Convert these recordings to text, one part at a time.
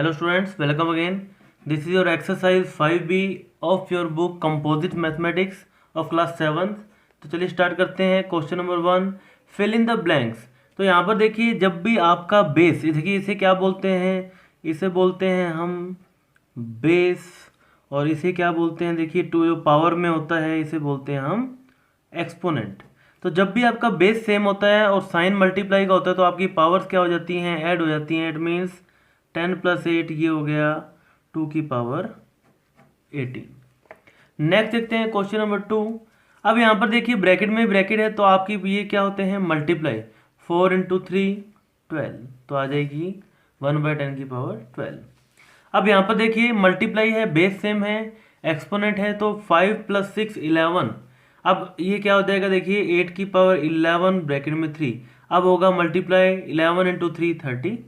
Hello students, welcome again. This is your exercise 5B of your book Composite Mathematics of class 7th. तो चलिए start करते हैं। Question number 1, fill in the blanks. तो यहाँ पर देखिए, जब भी आपका बेस, देखिए इसे क्या बोलते हैं, इसे बोलते हैं हम बेस, और इसे क्या बोलते हैं, देखिए टू जो पावर में होता है इसे बोलते हैं हम एक्सपोनेंट। तो जब भी आपका बेस सेम होता है और साइन मल्टीप्लाई का होता है तो आपकी पावर्स क्या हो जाती हैं, ऐड हो जाती हैं। इट मीन्स 10 + 8 ये हो गया 2 की पावर 18। नेक्स्ट देखते हैं क्वेश्चन नंबर 2। अब यहाँ पर देखिए ब्रैकेट में ब्रैकेट है तो आपकी ये क्या होते हैं, मल्टीप्लाई। 4 × 3 12, तो आ जाएगी 1/10 की पावर 12। अब यहाँ पर देखिए मल्टीप्लाई है, बेस सेम है, एक्सपोनेंट है, तो 5 + 6 11। अब ये क्या हो जाएगा, देखिए 8 की पावर 11 ब्रैकेट में 3। अब होगा मल्टीप्लाई 11 × 3 33।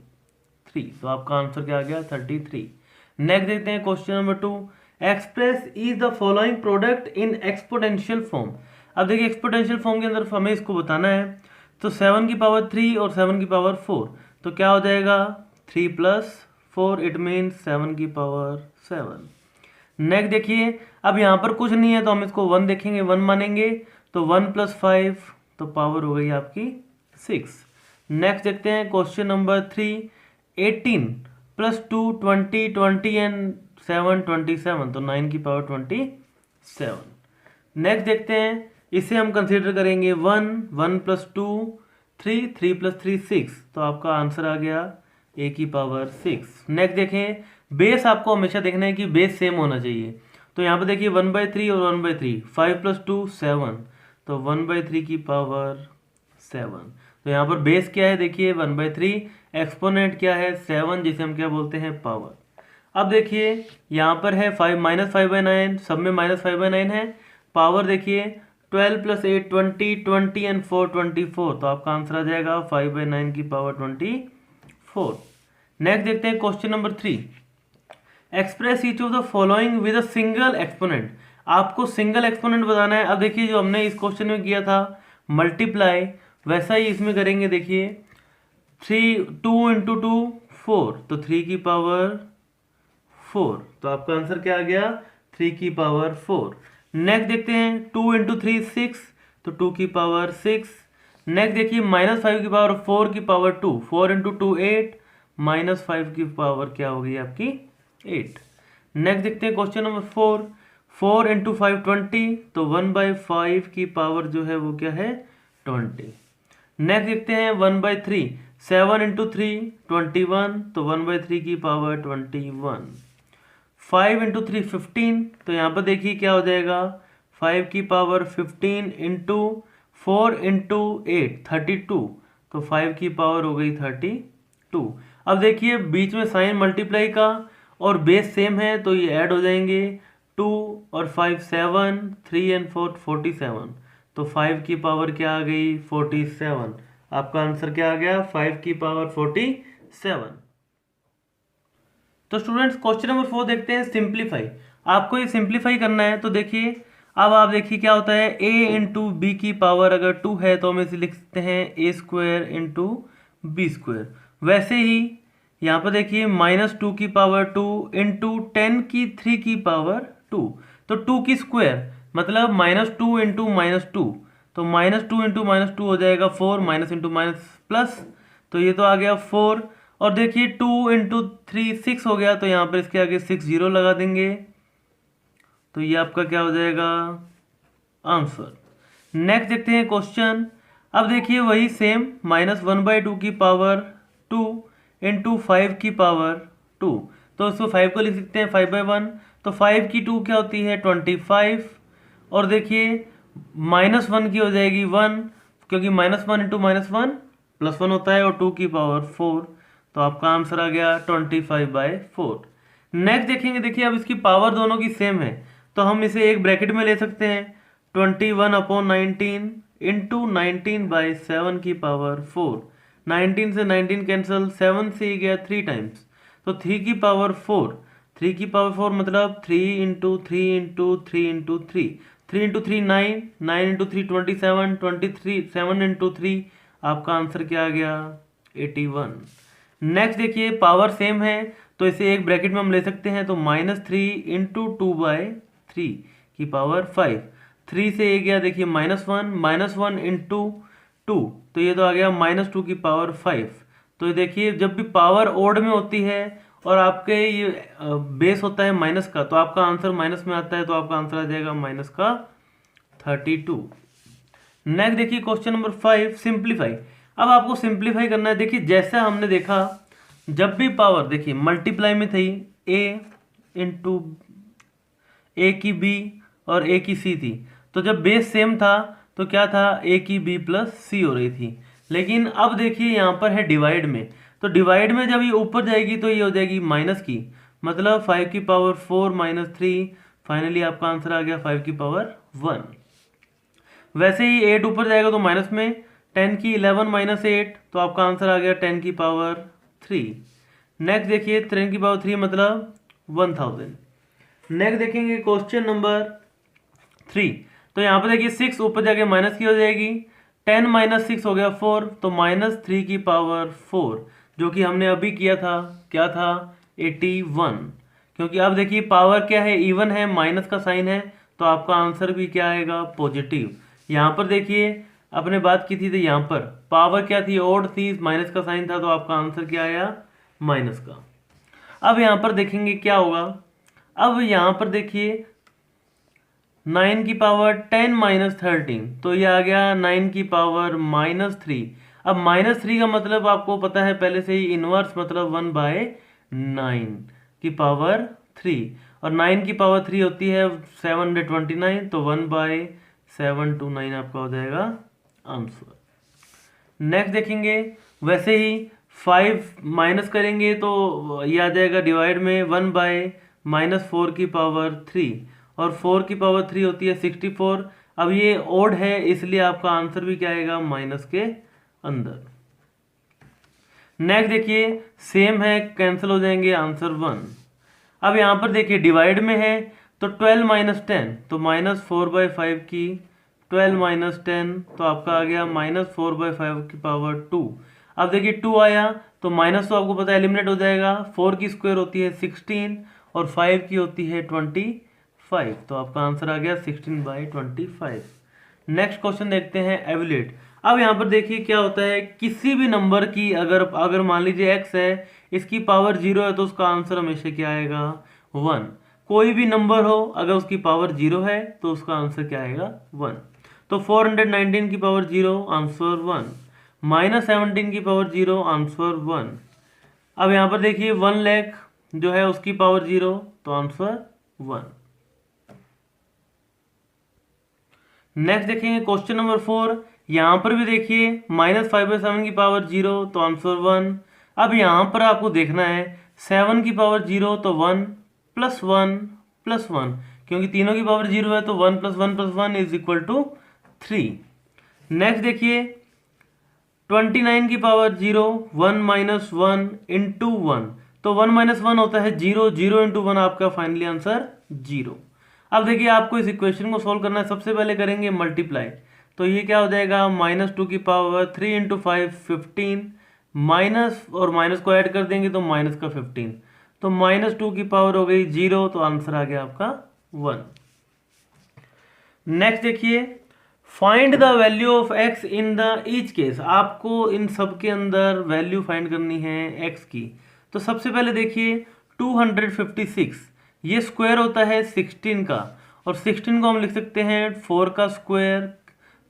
तो आपका आंसर क्या आ गया, 33। नेक्स्ट देखते हैं question number 2। Express is the following product in exponential form. अब देखिए एक्सपोनेंशियल फॉर्म के अंदर हमें इसको बताना है। तो 7 की पावर 3 और 7 की पावर 4, तो क्या हो जाएगा 3 + 4, इट मीन्स 7 की पावर 7। नेक्स्ट देखिए, अब यहाँ पर कुछ नहीं है तो हम इसको 1 देखेंगे, 1 मानेंगे। तो 1 + 5, तो पावर हो गई आपकी 6। नेक्स्ट देखते हैं क्वेश्चन नंबर 3। 18 + 2 20, 20 एंड 7 27, तो 9 की पावर 27। नेक्स्ट देखते हैं, इसे हम कंसीडर करेंगे 1 1 + 2 3 3 + 3 6, तो आपका आंसर आ गया a की पावर 6। नेक्स्ट देखें, बेस आपको हमेशा देखना है कि बेस सेम होना चाहिए। तो यहाँ पर देखिए 1/3 और 1/3, 5 + 2 7, तो 1/3 की पावर 7। तो यहाँ पर बेस क्या है, देखिए 1/3, एक्सपोनेंट क्या है 7, जिसे हम क्या बोलते हैं, पावर। अब देखिए यहाँ पर है 5 -5/9, सब में -5/9 है। पावर देखिए 12 + 8 20, 20 एंड 4 24, तो आपका आंसर आ जाएगा 5/9 की पावर 24। नेक्स्ट देखते हैं question number 3। Express each of the following with a single exponent. आपको सिंगल एक्सपोनेंट बताना है। अब देखिए जो हमने इस क्वेश्चन में किया था मल्टीप्लाई, वैसा ही इसमें करेंगे। देखिए 2 × 2 4, तो 3 की पावर 4, तो आपका आंसर क्या आ गया, 3 की पावर 4। नेक्स्ट देखते हैं 2 × 3 6, तो 2 की पावर 6। नेक्स्ट देखिए -5 की पावर 4 की पावर 2, 4 × 2 8, -5 की पावर क्या होगी आपकी 8। नेक्स्ट देखते हैं क्वेश्चन नंबर 4। 4 × 5 20, तो 1/5 की पावर जो है वो क्या है, 20। नेक्स्ट देखते हैं 1/3, 7 × 3 21, तो 1/3 की पावर 21। 5 × 3 15, तो यहाँ पर देखिए क्या हो जाएगा, 5 की पावर 15 × 4 × 8 32, तो 5 की पावर हो गई 32। अब देखिए बीच में साइन मल्टीप्लाई का और बेस सेम है तो ये ऐड हो जाएंगे। 2 और 5 7, 3 एंड 4 47, तो 5 की पावर क्या आ गई, 47। आपका आंसर क्या आ गया, 5 की पावर 47। तो स्टूडेंट्स क्वेश्चन नंबर 4 देखते हैं, सिंप्लीफाई। आपको ये सिंप्लीफाई करना है। तो देखिए अब आप देखिए क्या होता है, a × b की पावर अगर 2 है तो हम इसे लिख सकते हैं a² × b²। वैसे ही यहाँ पर देखिए -2 की पावर 2 × 10 की 3 की पावर 2, तो 2 की स्क्वायर मतलब -2 × -2, तो -2 × -2 हो जाएगा 4, माइनस इंटू माइनस प्लस, तो ये तो आ गया 4। और देखिए 2 × 3 6 हो गया, तो यहाँ पर इसके आगे 6 0 लगा देंगे, तो ये आपका क्या हो जाएगा, आंसर। नेक्स्ट देखते हैं क्वेश्चन। अब देखिए वही सेम, -1/2 की पावर 2 × 5 की पावर 2, तो इसको 5 को लिख सकते हैं 5/1, तो 5 की 2 क्या होती है 25। और देखिए -1 की हो जाएगी 1, क्योंकि -1 × -1 +1 होता है, और 2 की पावर 4, तो आपका आंसर आ गया 25/4। नेक्स्ट देखेंगे, देखिए अब इसकी पावर दोनों की सेम है तो हम इसे एक ब्रैकेट में ले सकते हैं। 21/19 × 19/7 की पावर 4, 19 से 19 कैंसिल, 7 से ही गया 3 टाइम्स, तो 3 की पावर 4, 3 की पावर 4 मतलब 3 × 3 × 3 × 3, 3 × 3 9, 9 × 3 27, 23 7 × 3, आपका आंसर क्या आ गया 81। नेक्स्ट देखिए पावर सेम है तो इसे एक ब्रैकेट में हम ले सकते हैं, तो -3 इंटू 2/3 की पावर 5। 3 से ये गया देखिए -1 इंटू 2, तो ये तो आ गया -2 की पावर 5। तो ये देखिए जब भी पावर ओड में होती है और आपके ये बेस होता है माइनस का, तो आपका आंसर माइनस में आता है, तो आपका आंसर आ जाएगा माइनस का 32। नेक्स्ट देखिए क्वेश्चन नंबर 5, सिंप्लीफाई। अब आपको सिंप्लीफाई करना है। देखिए जैसा हमने देखा जब भी पावर देखिए मल्टीप्लाई में थी a इंटू ए की b और a की c थी, तो जब बेस सेम था तो क्या था a की b प्लस c हो रही थी। लेकिन अब देखिए यहाँ पर है डिवाइड में, तो डिवाइड में जब ये ऊपर जाएगी तो ये हो जाएगी माइनस की, मतलब 5 की पावर 4 -3, फाइनली आपका आंसर आ गया 5 की पावर 1। वैसे ही 8 ऊपर जाएगा तो माइनस में, 10 की 11 -8, तो आपका आंसर आ गया 10 की पावर 3। नेक्स्ट देखिए 10 की पावर 3 मतलब 1000। नेक्स्ट देखेंगे क्वेश्चन नंबर 3, तो यहाँ पर देखिए 6 ऊपर जाके माइनस की हो जाएगी, 10 - 6 हो गया 4, तो -3 की पावर 4, जो कि हमने अभी किया था, क्या था 81। क्योंकि अब देखिए पावर क्या है, इवन है, माइनस का साइन है, तो आपका आंसर भी क्या आएगा पॉजिटिव। यहाँ पर देखिए आपने बात की थी तो यहाँ पर पावर क्या थी, ओड थी, माइनस का साइन था, तो आपका आंसर क्या आया माइनस का। अब यहाँ पर देखेंगे क्या होगा। अब यहाँ पर देखिए 9 की पावर 10 -13, तो ये आ गया 9 की पावर -3। अब -3 का मतलब आपको पता है पहले से ही, इनवर्स मतलब 1/9 की पावर 3, और 9 की पावर 3 होती है 729, तो 1/729 आपका हो जाएगा आंसर। नेक्स्ट देखेंगे वैसे ही 5 माइनस करेंगे तो ये आ जाएगा डिवाइड में 1/-4 की पावर 3, और 4 की पावर 3 होती है 64। अब ये ओड है इसलिए आपका आंसर भी क्या आएगा माइनस के अंदर। नेक्स्ट देखिए सेम है, कैंसिल हो जाएंगे, आंसर 1। अब यहाँ पर देखिए डिवाइड में है तो 12 - 10, तो -4/5 की 12 - 10, तो आपका आ गया -4/5 की पावर 2। अब देखिए 2 आया तो माइनस तो आपको पता है एलिमिनेट हो जाएगा, 4 की स्क्वायर होती है 16 और 5 की होती है 25, तो आपका आंसर आ गया 16/25। नेक्स्ट क्वेश्चन देखते हैं एवलेट। अब यहाँ पर देखिए क्या होता है, किसी भी नंबर की अगर मान लीजिए x है, इसकी पावर 0 है, तो उसका आंसर हमेशा क्या आएगा 1। कोई भी नंबर हो अगर उसकी पावर 0 है तो उसका आंसर क्या आएगा 1। तो 419 की पावर 0 आंसर 1, -17 की पावर 0 आंसर 1। अब यहाँ पर देखिए 1 लाख जो है उसकी पावर 0, तो आंसर 1। नेक्स्ट देखेंगे क्वेश्चन नंबर 4। यहाँ पर भी देखिए -5/7 की पावर 0, तो आंसर 1। अब यहाँ पर आपको देखना है 7 की पावर 0, तो 1 + 1 + 1, क्योंकि तीनों की पावर 0 है, तो 1 + 1 + 1 = 3। नेक्स्ट देखिए 29 की पावर 0, 1 - 1 इंटू 1, तो 1 - 1 होता है 0, 0 इंटू 1 आपका फाइनली आंसर 0। अब देखिए आपको इस इक्वेशन को सॉल्व करना है, सबसे पहले करेंगे मल्टीप्लाई, तो ये क्या हो जाएगा -2 की पावर 3 इंटू 5 15, माइनस और माइनस को ऐड कर देंगे तो माइनस का 15, तो -2 की पावर हो गई 0, तो आंसर आ गया आपका 1। नेक्स्ट देखिए find the value of x in the each case. आपको इन सब के अंदर वैल्यू फाइंड करनी है x की। तो सबसे पहले देखिए 256, ये स्क्वायर होता है 16 का, और 16 को हम लिख सकते हैं 4 का स्क्वायर,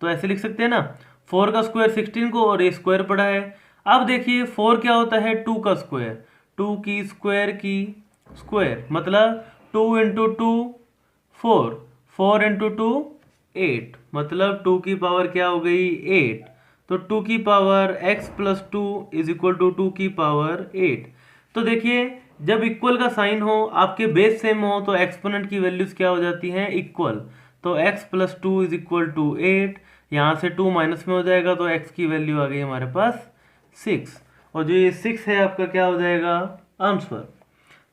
तो ऐसे लिख सकते हैं ना, 4 का स्क्वायर 16 को, और ये स्क्वायर पड़ा है। अब देखिए 4 क्या होता है 2 का स्क्वायर, 2 की स्क्वायर मतलब 2 इंटू 2 4, 4 इंटू 2 8, मतलब 2 की पावर क्या हो गई 8, तो 2 की पावर x + 2 = 2 की पावर 8। तो देखिए जब इक्वल का साइन हो, आपके बेस सेम हो, तो एक्सपोनेंट की वैल्यूज क्या हो जाती हैं इक्वल, तो x + 2 = 8, यहाँ से 2 माइनस में हो जाएगा, तो x की वैल्यू आ गई हमारे पास 6, और जो ये 6 है आपका क्या हो जाएगा आंसर।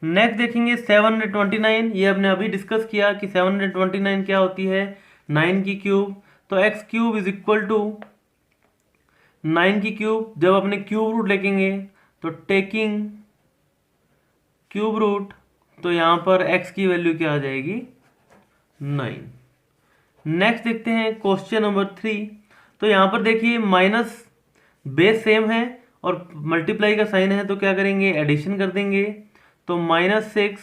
नेक्स्ट देखेंगे 729, ये हमने अभी डिस्कस किया कि 729 क्या होती है 9 की क्यूब, तो x³ = 9 की क्यूब। जब अपने क्यूब रूट लेंगे तो टेकिंग क्यूब रूट, तो यहाँ पर x की वैल्यू क्या आ जाएगी 9। नेक्स्ट देखते हैं क्वेश्चन नंबर 3। तो यहाँ पर देखिए माइनस बेस सेम है और मल्टीप्लाई का साइन है, तो क्या करेंगे एडिशन कर देंगे। तो -6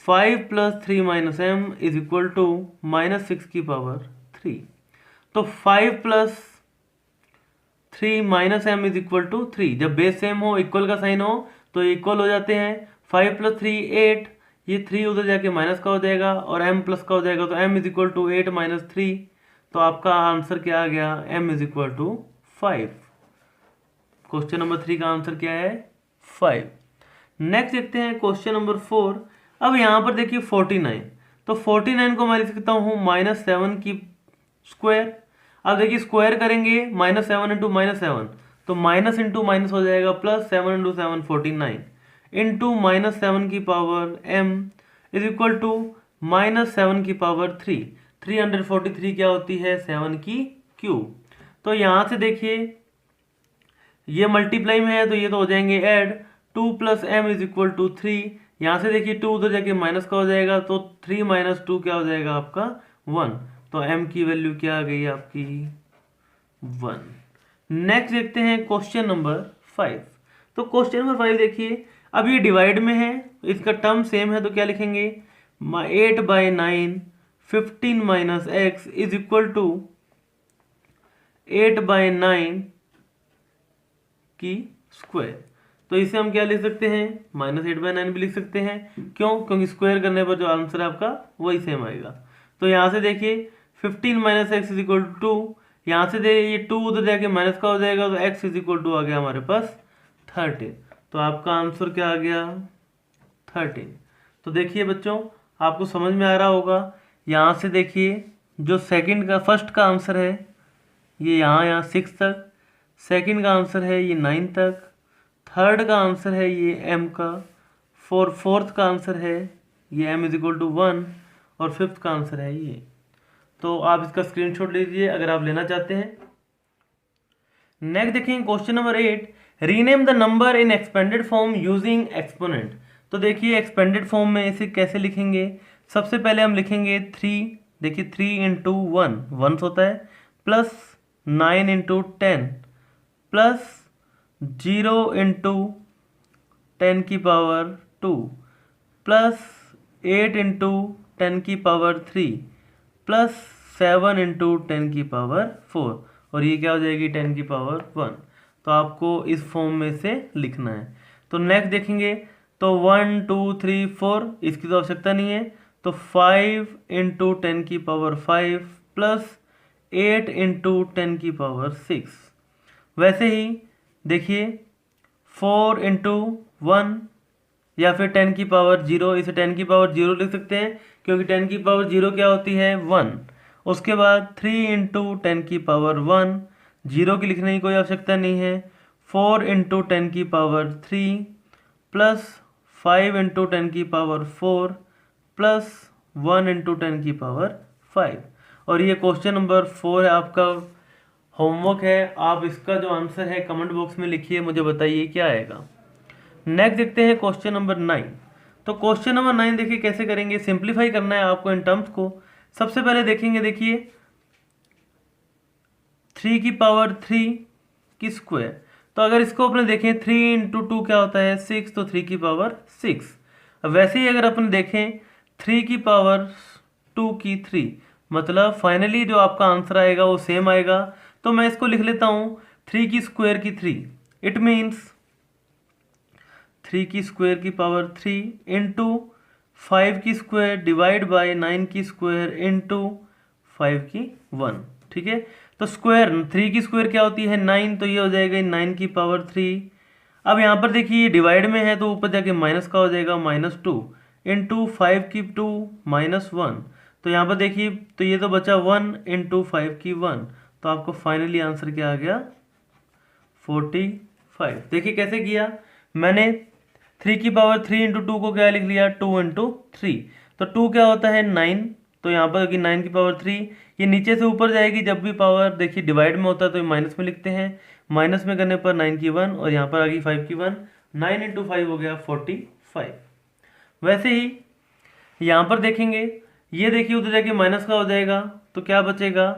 5 + 3 - m इज इक्वल टू -6 की पावर 3। तो 5 + 3 - m इज इक्वल टू 3। जब बेस सेम हो, इक्वल का साइन हो, तो इक्वल हो जाते हैं। 5 + 3 8, ये 3 उधर जाके माइनस का हो जाएगा और m प्लस का हो जाएगा, तो m इज इक्वल टू 8 - 3। तो आपका आंसर क्या आ गया, m is equal to 5। Question number 3 का आंसर क्या है 5। नेक्स्ट देखते हैं क्वेश्चन नंबर 4। अब यहाँ पर देखिए 49, तो 49 को मैं लिख सकता हूँ -7 की स्क्वायर। अब देखिए स्क्वायर करेंगे -7 × -7, तो माइनस इंटू माइनस हो जाएगा प्लस 7 × 7 49 इंटू -7 की power m is equal to -7 की पावर 3। 343 क्या होती है 7 की क्यूब। तो यहाँ से देखिए ये मल्टीप्लाई में है, तो ये तो हो जाएंगे add. 2 + m is equal to 3। यहाँ से देखिए 2 उधर जाके माइनस का हो जाएगा, तो 3 - 2 क्या हो जाएगा आपका 1। तो m की वैल्यू क्या आ गई आपकी 1। नेक्स्ट देखते हैं क्वेश्चन नंबर 5। तो क्वेश्चन नंबर 5 देखिए, अब ये डिवाइड में है, इसका टर्म सेम है, तो क्या लिखेंगे 8/9 15 - x इज इक्वल टू 8/9 की स्क्वायर। तो इसे हम क्या लिख सकते हैं -8/9 भी लिख सकते हैं। क्यों, क्योंकि स्क्वायर करने पर जो आंसर है आपका वही सेम आएगा। तो यहाँ से देखिए 15 - x इज इक्वल टू 2। यहाँ से देखिए ये 2 उधर जाके माइनस का हो जाएगा, तो x इज इक्वल टू आ गया हमारे पास 13। तो आपका आंसर क्या आ गया 13। तो देखिए बच्चों, आपको समझ में आ रहा होगा। यहाँ से देखिए जो फर्स्ट का आंसर है ये यहाँ 6 तक, सेकंड का आंसर है ये 9 तक, थर्ड का आंसर है ये m का, फोर्थ का आंसर है ये m इज इक्वल टू 1 और फिफ्थ का आंसर है ये। तो आप इसका स्क्रीनशॉट लीजिए अगर आप लेना चाहते हैं। नेक्स्ट देखेंगे question number 8। Rename the number in expanded form using exponent. तो देखिए एक्सपेंडेड फॉर्म में इसे कैसे लिखेंगे। सबसे पहले हम लिखेंगे 3। देखिए 3 × 1 1 होता है, प्लस 9 × 10 प्लस 0 × 10 की पावर 2 प्लस 8 × 10 की पावर 3 प्लस 7 × 10 की पावर 4, और ये क्या हो जाएगी 10 की पावर 1। तो आपको इस फॉर्म में से लिखना है। तो नेक्स्ट देखेंगे, तो 1 2 3 4 इसकी तो आवश्यकता नहीं है, तो 5 × 10 की पावर 5 प्लस 8 × 10 की पावर 6। वैसे ही देखिए 4 × 1 या फिर 10 की पावर 0, इसे 10 की पावर 0 लिख सकते हैं, क्योंकि 10 की पावर 0 क्या होती है 1। उसके बाद 3 × 10 की पावर 1, 0 की लिखने की कोई आवश्यकता नहीं है। 4 × 10 की पावर 3 प्लस 5 × 10 की पावर 4 प्लस 1 × 10 की पावर 5। और ये क्वेश्चन नंबर 4 है, आपका होमवर्क है। आप इसका जो आंसर है कमेंट बॉक्स में लिखिए, मुझे बताइए क्या आएगा। नेक्स्ट देखते हैं क्वेश्चन नंबर 9। तो क्वेश्चन नंबर 9 देखिए कैसे करेंगे, सिंप्लीफाई करना है आपको इन टर्म्स को। सबसे पहले देखेंगे, देखिए 3 की पावर 3 की स्क्वायर। तो अगर इसको अपने देखें 3 × 2 क्या होता है 6, तो 3 की पावर 6। अब वैसे ही अगर अपन देखें 3 की पावर 2 की 3, मतलब फाइनली जो आपका आंसर आएगा वो सेम आएगा। तो मैं इसको लिख लेता हूँ 3 की स्क्वायर की 3। इट मीन्स 3 की स्क्वायर की पावर 3 इंटू 5 की स्क्वायर डिवाइड बाय 9 की स्क्वायर इंटू 5 की 1। ठीक है, तो स्क्वायर 3 की स्क्वायर क्या होती है 9, तो ये हो जाएगा 9 की पावर 3। अब यहाँ पर देखिए ये डिवाइड में है, तो ऊपर जाके माइनस का हो जाएगा -2 इंटू 5 की 2 -1। तो यहाँ पर देखिए, तो ये तो बचा 1 इंटू 5 की 1। तो आपको फाइनली आंसर क्या आ गया 45। देखिए कैसे किया मैंने, 3 की पावर 3 × 2 को क्या लिख लिया 2 × 3। तो 2 क्या होता है 9, तो यहाँ पर होगी 9 की पावर 3। ये नीचे से ऊपर जाएगी जब भी पावर, देखिए डिवाइड में होता है तो माइनस में लिखते हैं, माइनस में करने पर 9 की 1 और यहाँ पर आ गई 5 की 1, 9 इंटू 5 हो गया 45। वैसे ही यहाँ पर देखेंगे, ये देखिए उधर जाके माइनस का हो जाएगा तो क्या बचेगा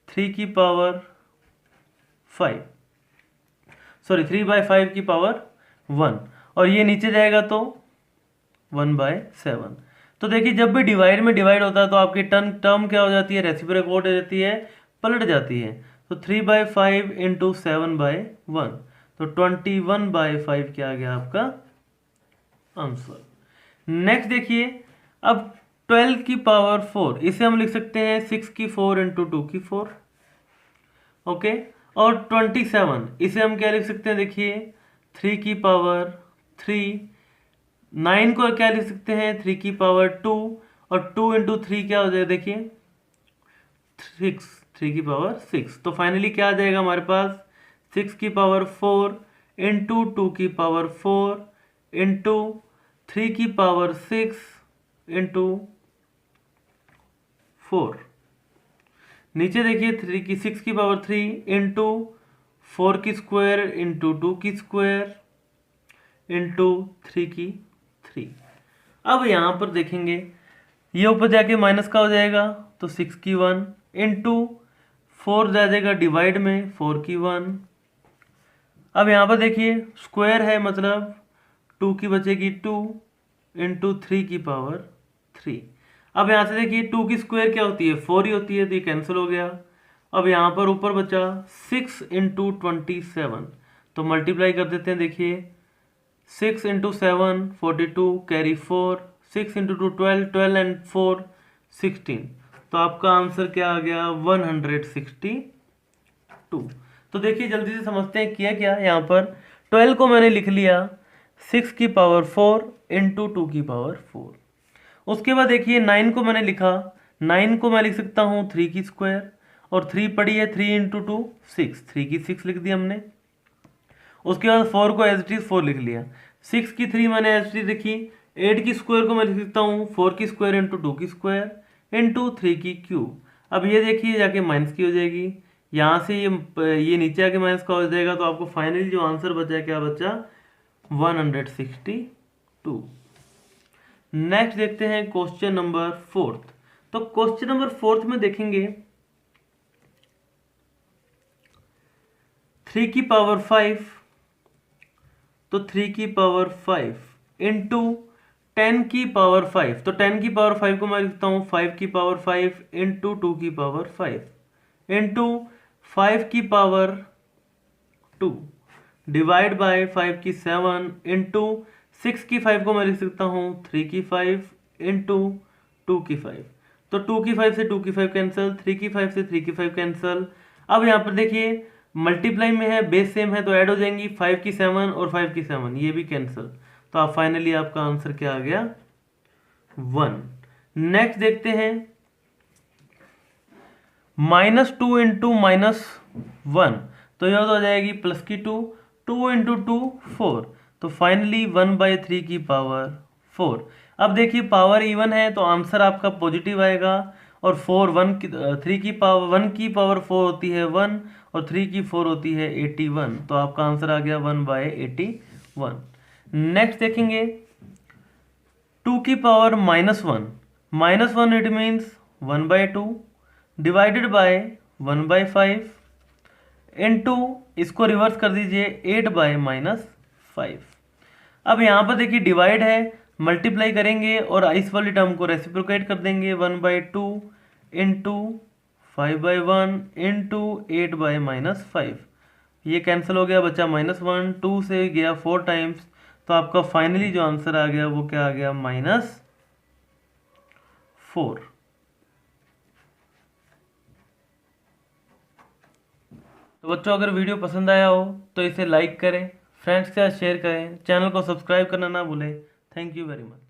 3 की पावर 5, सॉरी 3/5 की पावर 1, और ये नीचे जाएगा तो 1/7। तो देखिए जब भी डिवाइड में डिवाइड होता है तो आपकी टर्म क्या हो जाती है, रेसिप्रोकेट हो जाती है, पलट जाती है। तो 3/5 इंटू 7/1, तो 21/5 क्या आ गया आपका आंसर। नेक्स्ट देखिए, अब 12 की पावर 4, इसे हम लिख सकते हैं 6 की 4 इंटू 2 की 4, ओके। और 27, इसे हम क्या लिख सकते हैं, देखिए 3 की पावर 3, 9 को क्या लिख सकते हैं 3 की पावर 2, और 2 इंटू 3 क्या हो जाएगा, देखिए 6, 3 की पावर 6। तो फाइनली क्या आ जाएगा हमारे पास 6 की पावर 4 इंटू 2 की पावर 4 इंटू 3 की पावर 6 इंटू 4। नीचे देखिए 6 की पावर 3 इंटू 4 की स्क्वायर इंटू 2 की स्क्वायर इंटू 3 की 3। अब यहाँ पर देखेंगे ये ऊपर जाके माइनस का हो जाएगा तो 6 की 1 इंटू 4 जा जाएगा डिवाइड में 4 की 1। अब यहाँ पर देखिए स्क्वायर है मतलब 2 की बचेगी 2 इंटू 3 की पावर 3। अब यहाँ से देखिए 2 की स्क्वायर क्या होती है 4 ही होती है, तो ये कैंसिल हो गया। अब यहाँ पर ऊपर बचा 6 इंटू 27, तो मल्टीप्लाई कर देते हैं। देखिए 6 इंटू 7 42 कैरी 4, 6 इंटू 2 12, 12 एंड 4 16, तो आपका आंसर क्या आ गया 162। तो देखिए जल्दी से समझते हैं किया क्या। यहाँ पर 12 को मैंने लिख लिया 6 की पावर 4 इंटू 2 की पावर 4। उसके बाद देखिए 9 को मैंने लिखा, 9 को मैं लिख सकता हूँ 3 की स्क्वायर, और 3 पड़ी है 3 इंटू 2 6, 3 की 6 लिख दी हमने। उसके बाद 4 को एज इट इज 4 लिख लिया, 6 की 3 मैंने एज इट इज लिखी। 8 की स्क्वायर को मैं लिख सकता हूँ 4 की स्क्वायर इंटू 2 की स्क्वायर इंटू 3 की क्यूब। अब ये देखिए जाके माइनस की हो जाएगी, यहाँ से ये नीचे आके माइनस का हो जाएगा, तो आपको फाइनली जो आंसर बचा क्या बचा 162। नेक्स्ट देखते हैं क्वेश्चन नंबर 4। तो क्वेश्चन नंबर 4 में देखेंगे 3 की पावर 5, तो 3 की पावर 5 इंटू 10 की पावर 5, तो 10 की पावर 5 को मैं लिखता हूँ 5 की पावर 5 इंटू 2 की पावर 5 इंटू 5 की पावर 2 डिवाइड बाय 5 की 7 इंटू 6 की 5 को मैं लिख सकता हूँ 3 की 5 इंटू 2 की 5, तो 2 की 5 से 2 की 5 कैंसिल, 3 की 5 से 3 की 5 कैंसिल। अब यहाँ पर देखिए मल्टीप्लाई में है, बेस सेम है, तो ऐड हो जाएंगी 5 की 7 और 5 की 7, ये भी कैंसिल। तो आप फाइनली आपका आंसर क्या आ गया 1। नेक्स्ट देखते हैं -2 इंटू -1, तो यह हो जाएगी प्लस की 2, 2 इंटू 2 4, तो फाइनली 1/3 की पावर 4। अब देखिए पावर इवन है तो आंसर आपका पॉजिटिव आएगा, और 3 की पावर 1 की पावर 4 होती है 1, और 3 की 4 होती है 81, तो आपका आंसर आ गया 1/81। नेक्स्ट देखेंगे 2 की power -1 it means 1/2 divided by 1/5 into, इसको रिवर्स कर दीजिए 8/-5। अब यहाँ पर देखिए डिवाइड है, मल्टीप्लाई करेंगे और इस वाली टर्म को रेसिप्रोकेट कर देंगे 1/2 इंटू 5/1 इंटू 8/-5, ये कैंसिल हो गया, बचा -1, 2 से गया 4 टाइम्स, तो आपका फाइनली जो आंसर आ गया वो क्या आ गया -4। तो बच्चों अगर वीडियो पसंद आया हो तो इसे लाइक करें, फ्रेंड्स के साथ शेयर करें, चैनल को सब्सक्राइब करना ना भूलें। Thank you very much.